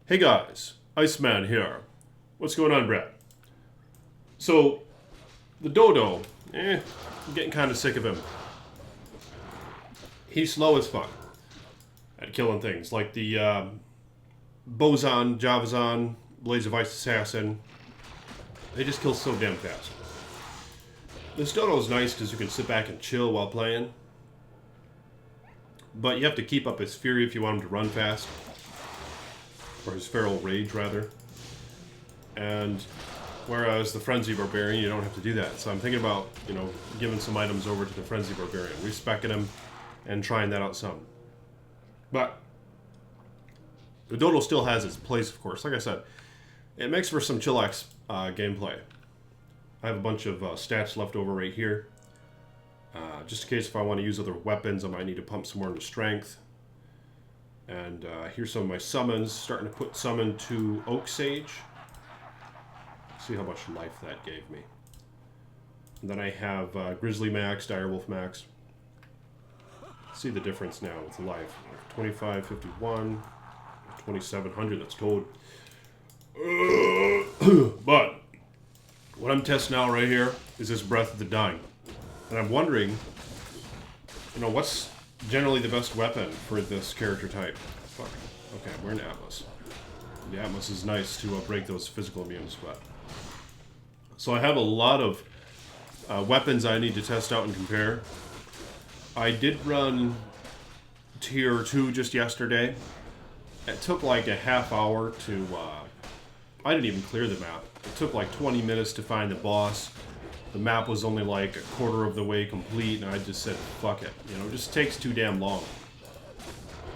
Hey guys, Iceman here. What's going on, Brett? So, the Dodo, I'm getting kind of sick of him. He's slow as fuck at killing things, like the Boson, Javazon, Blades of Ice Assassin. They just kill so damn fast. This Dodo is nice because you can sit back and chill while playing, but you have to keep up his fury if you want him to run fast. Or his feral rage, rather. And whereas the Frenzy Barbarian, you don't have to do that. So I'm thinking about, giving some items over to the Frenzy Barbarian, respecking him, and trying that out some. But the Dodo still has its place, of course. Like I said, it makes for some chillax gameplay. I have a bunch of stats left over right here. Just in case if I want to use other weapons, I might need to pump some more into strength. And here's some of my summons. Starting to put summon to Oak Sage. See how much life that gave me. And then I have Grizzly Max, Direwolf Max. See the difference now with life. 2551, 2700, that's gold. But what I'm testing out right here is this Breath of the Dying. And I'm wondering, what's generally the best weapon for this character type? Fuck. Okay, we're in Atlas. The Atlas is nice to break those physical immunes, but... So I have a lot of weapons I need to test out and compare. I did run Tier 2 just yesterday. It took like a half hour to... I didn't even clear the map. It took like 20 minutes to find the boss. The map was only like a quarter of the way complete, and I just said, fuck it. It just takes too damn long.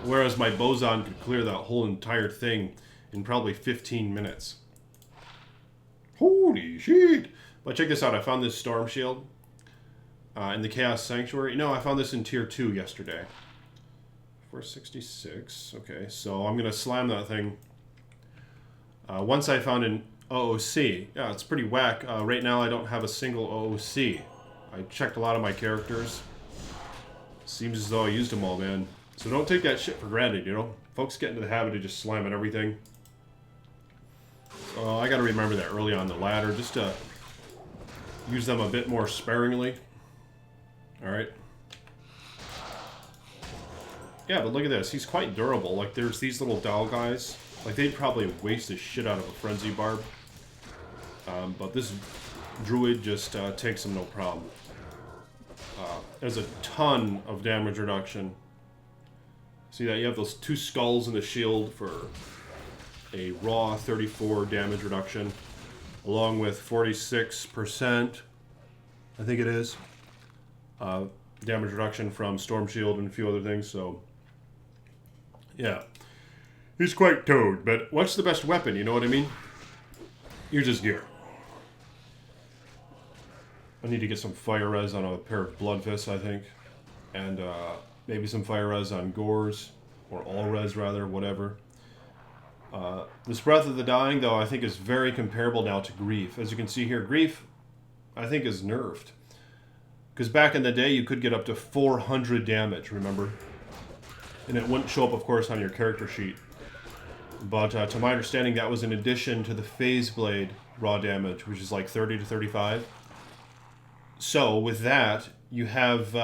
Whereas my Boson could clear that whole entire thing in probably 15 minutes. Holy shit! But check this out, I found this Storm Shield in the Chaos Sanctuary. No, I found this in Tier 2 yesterday. 466, okay, so I'm going to slam that thing. Once I found an OOC. Yeah, it's pretty whack. Right now I don't have a single OOC. I checked a lot of my characters. Seems as though I used them all, man. So don't take that shit for granted, Folks get into the habit of just slamming everything. So I gotta remember that early on the ladder, just to use them a bit more sparingly. Alright. Yeah, but look at this. He's quite durable. Like, there's these little doll guys. Like, they'd probably waste the shit out of a Frenzy Barb. But this Druid just takes them no problem. There's a ton of damage reduction. See that? You have those two skulls in the shield for a raw 34 damage reduction. Along with 46%, I think it is, damage reduction from Storm Shield and a few other things. So, yeah. He's quite toad, but what's the best weapon, you know what I mean? Here's his gear. I need to get some fire res on a pair of blood fists, I think. And maybe some fire res on gores, or all res rather, whatever. This Breath of the Dying, though, I think is very comparable now to Grief. As you can see here, Grief, I think, is nerfed. Because back in the day, you could get up to 400 damage, remember? And it wouldn't show up, of course, on your character sheet. But to my understanding, that was in addition to the Phase Blade raw damage, which is like 30 to 35. So, with that, you have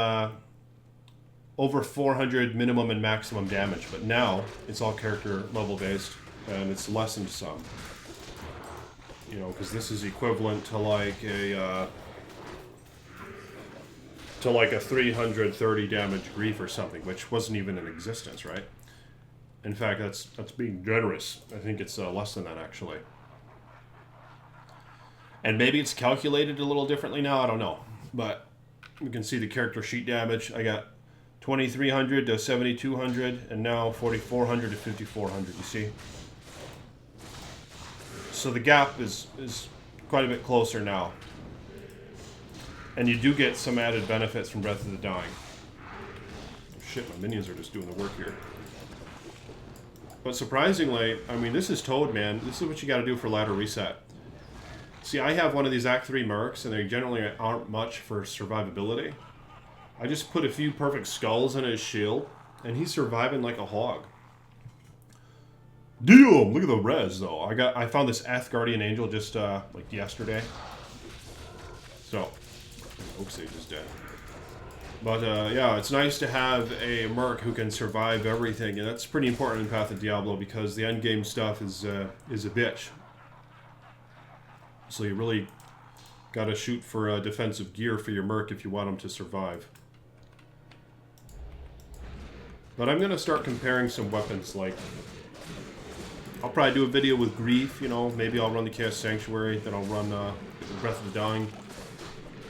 over 400 minimum and maximum damage. But now, it's all character level based, and it's lessened some. Because this is equivalent to like a 330 damage Grief or something, which wasn't even in existence, right? In fact, that's being generous. I think it's less than that, actually. And maybe it's calculated a little differently now, I don't know. But you can see the character sheet damage. I got 2300 to 7200, and now 4400 to 5400, you see? So the gap is quite a bit closer now. And you do get some added benefits from Breath of the Dying. Oh, shit, my minions are just doing the work here. But surprisingly, I mean, this is Toad, man. This is what you gotta do for ladder reset. See, I have one of these Act 3 mercs, and they generally aren't much for survivability. I just put a few perfect skulls in his shield, and he's surviving like a hog. Damn, look at the res though. I found this Guardian Angel just like yesterday. So, Oak Sage is dead. But yeah, it's nice to have a merc who can survive everything, and that's pretty important in Path of Diablo because the end game stuff is a bitch. So you really got to shoot for defensive gear for your merc if you want him to survive. But I'm gonna start comparing some weapons. Like, I'll probably do a video with Grief. You know, maybe I'll run the Chaos Sanctuary, then I'll run Breath of the Dying.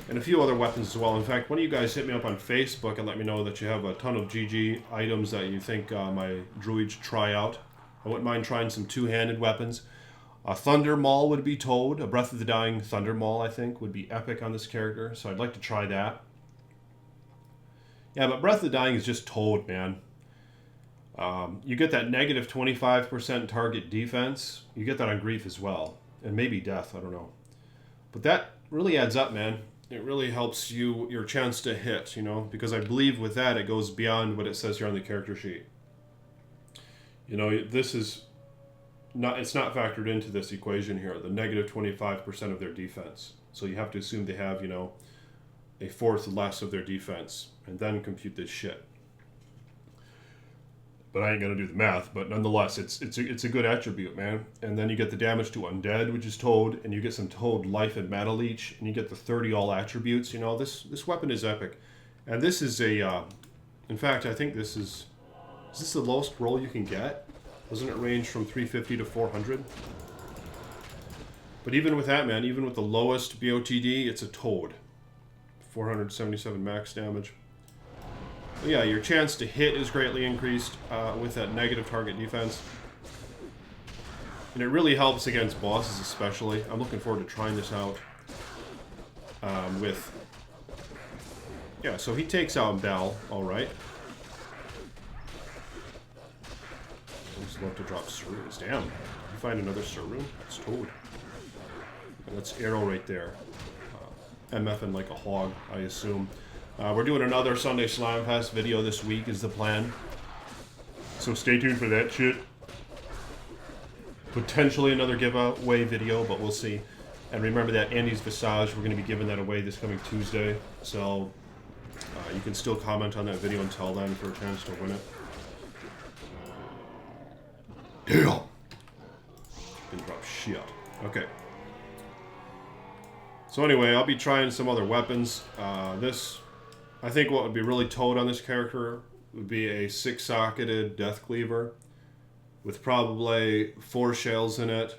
And a few other weapons as well. In fact, one of you guys hit me up on Facebook and let me know that you have a ton of GG items that you think my Druid should try out. I wouldn't mind trying some two-handed weapons. A Thunder Maul would be Toad. A Breath of the Dying Thunder Maul, I think, would be epic on this character. So I'd like to try that. Yeah, but Breath of the Dying is just Toad, man. You get that negative 25% target defense. You get that on Grief as well. And maybe Death, I don't know. But that really adds up, man. It really helps your chance to hit, you know, because I believe with that it goes beyond what it says here on the character sheet. You know, this is not, it's not factored into this equation here, the negative 25% of their defense. So you have to assume they have, you know, a fourth less of their defense and then compute this shit. But I ain't gonna do the math. But nonetheless, it's a good attribute, man. And then you get the damage to undead, which is Toad, and you get some Toad life and mana leech, and you get the 30 all attributes. You know, this weapon is epic, and this is a. In fact, I think this is this the lowest roll you can get? Doesn't it range from 350 to 400? But even with that, man, even with the lowest BOTD, it's a Toad. 477 max damage. Yeah, your chance to hit is greatly increased with that negative target defense. And it really helps against bosses especially. I'm looking forward to trying this out with... Yeah, so he takes out Bell, alright. I just love to drop Sarunes. Damn, you find another Sarune? It's Toad. And that's Arrow right there. MFing like a hog, I assume. We're doing another Sunday Slime Fest video this week is the plan. So stay tuned for that shit. Potentially another giveaway video, but we'll see. And remember that Andy's Visage, we're going to be giving that away this coming Tuesday. So you can still comment on that video until then for a chance to win it. Damn! Didn't drop shit. Okay. So anyway, I'll be trying some other weapons. I think what would be really Toad on this character would be a 6-socketed Death Cleaver with probably 4 shells in it,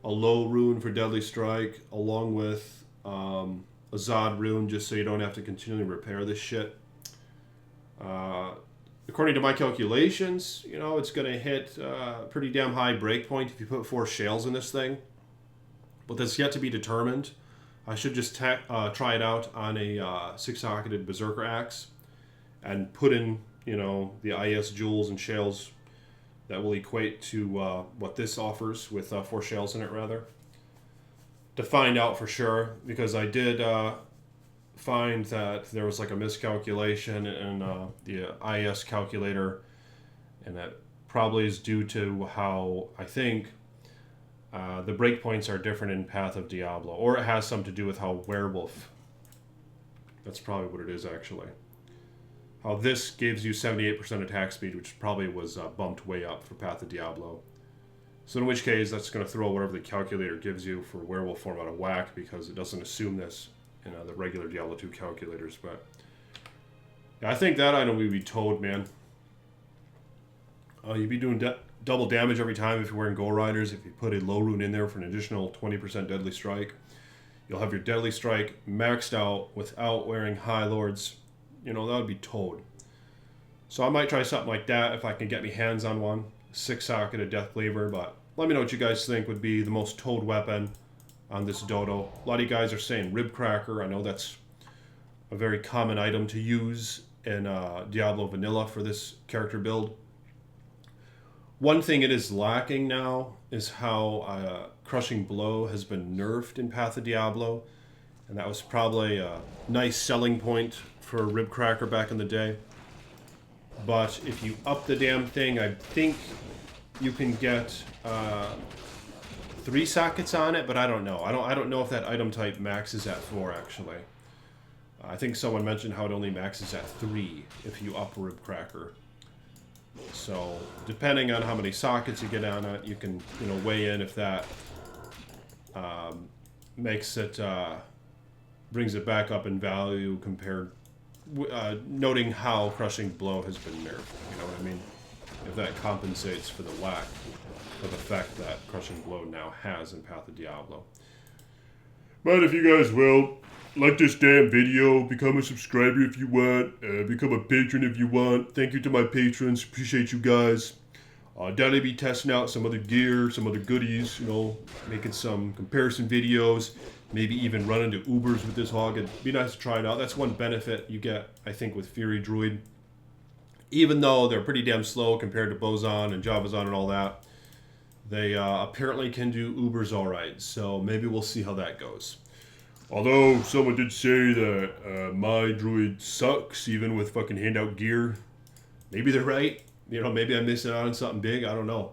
a low rune for Deadly Strike, along with a Zod rune just so you don't have to continually repair this shit. According to my calculations, you know, it's going to hit a pretty damn high breakpoint if you put 4 shells in this thing. But that's yet to be determined. I should just try it out on a 6-socketed Berserker Axe and put in, you know, the IS jewels and shells that will equate to what this offers with 4 shells in it, rather. To find out for sure, because I did find that there was like a miscalculation in the IS calculator, and that probably is due to how I think the breakpoints are different in Path of Diablo, or it has something to do with how Werewolf, that's probably what it is actually. How this gives you 78% attack speed, which probably was bumped way up for Path of Diablo. So in which case, that's going to throw whatever the calculator gives you for Werewolf form out of whack, because it doesn't assume this in the regular Diablo 2 calculators. But yeah, I think that item would be Toad, man. You'd be doing double damage every time if you're wearing Gold Riders. If you put a low rune in there for an additional 20% Deadly Strike, you'll have your Deadly Strike maxed out without wearing High Lords. You know, that would be Toad. So I might try something like that if I can get me hands on one. 6-socketed Death Cleaver, but let me know what you guys think would be the most Toad weapon on this Dodo. A lot of you guys are saying Rib Cracker. I know that's a very common item to use in Diablo Vanilla for this character build. One thing it is lacking now is how Crushing Blow has been nerfed in Path of Diablo, and that was probably a nice selling point for Rib Cracker back in the day. But if you up the damn thing, I think you can get 3 sockets on it, but I don't know. I don't know if that item type maxes at 4 actually. I think someone mentioned how it only maxes at 3 if you up Rib Cracker. So depending on how many sockets you get on it, you can weigh in if that makes it brings it back up in value compared. Noting how Crushing Blow has been nerfed, you know what I mean? If that compensates for the lack of effect that Crushing Blow now has in Path of Diablo. But if you guys will, like this damn video, become a subscriber if you want, become a patron if you want. Thank you to my patrons, appreciate you guys. Definitely be testing out some other gear, some other goodies, making some comparison videos. Maybe even run into Ubers with this hog. It'd be nice to try it out. That's one benefit you get, I think, with Fury Druid. Even though they're pretty damn slow compared to Bozon and Javazon and all that, they apparently can do Ubers all right. So maybe we'll see how that goes. Although someone did say that my Druid sucks, even with fucking handout gear. Maybe they're right. Maybe I'm missing out on something big. I don't know.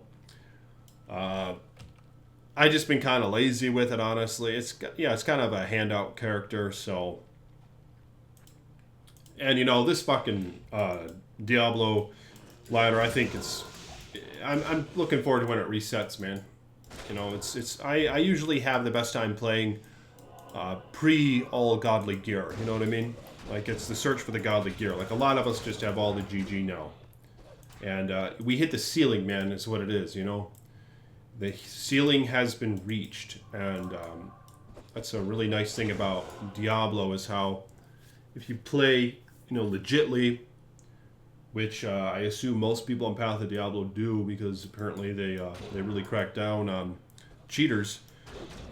I just been kind of lazy with it, honestly. It's kind of a handout character, so. And this fucking Diablo ladder, I think I'm looking forward to when it resets, man. I usually have the best time playing pre all godly gear. You know what I mean? Like it's the search for the godly gear. Like a lot of us just have all the GG now, and we hit the ceiling, man. Is what it is, The ceiling has been reached, and that's a really nice thing about Diablo is how if you play, legitly, which I assume most people on Path of Diablo do because apparently they really crack down on cheaters.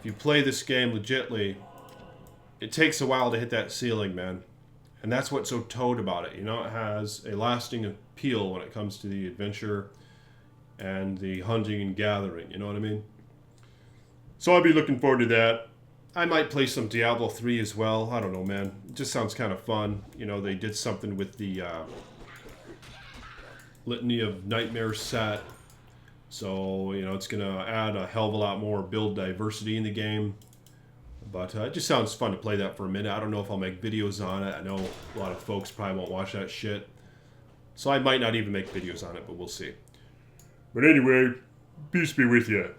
If you play this game legitly, it takes a while to hit that ceiling, man. And that's what's so toad about it. It has a lasting appeal when it comes to the adventure and the hunting and gathering, you know what I mean? So I'll be looking forward to that. I might play some Diablo 3 as well. I don't know, man. It just sounds kind of fun. They did something with the Litany of Nightmares set. So, it's going to add a hell of a lot more build diversity in the game. But it just sounds fun to play that for a minute. I don't know if I'll make videos on it. I know a lot of folks probably won't watch that shit. So I might not even make videos on it, but we'll see. But anyway, peace be with you.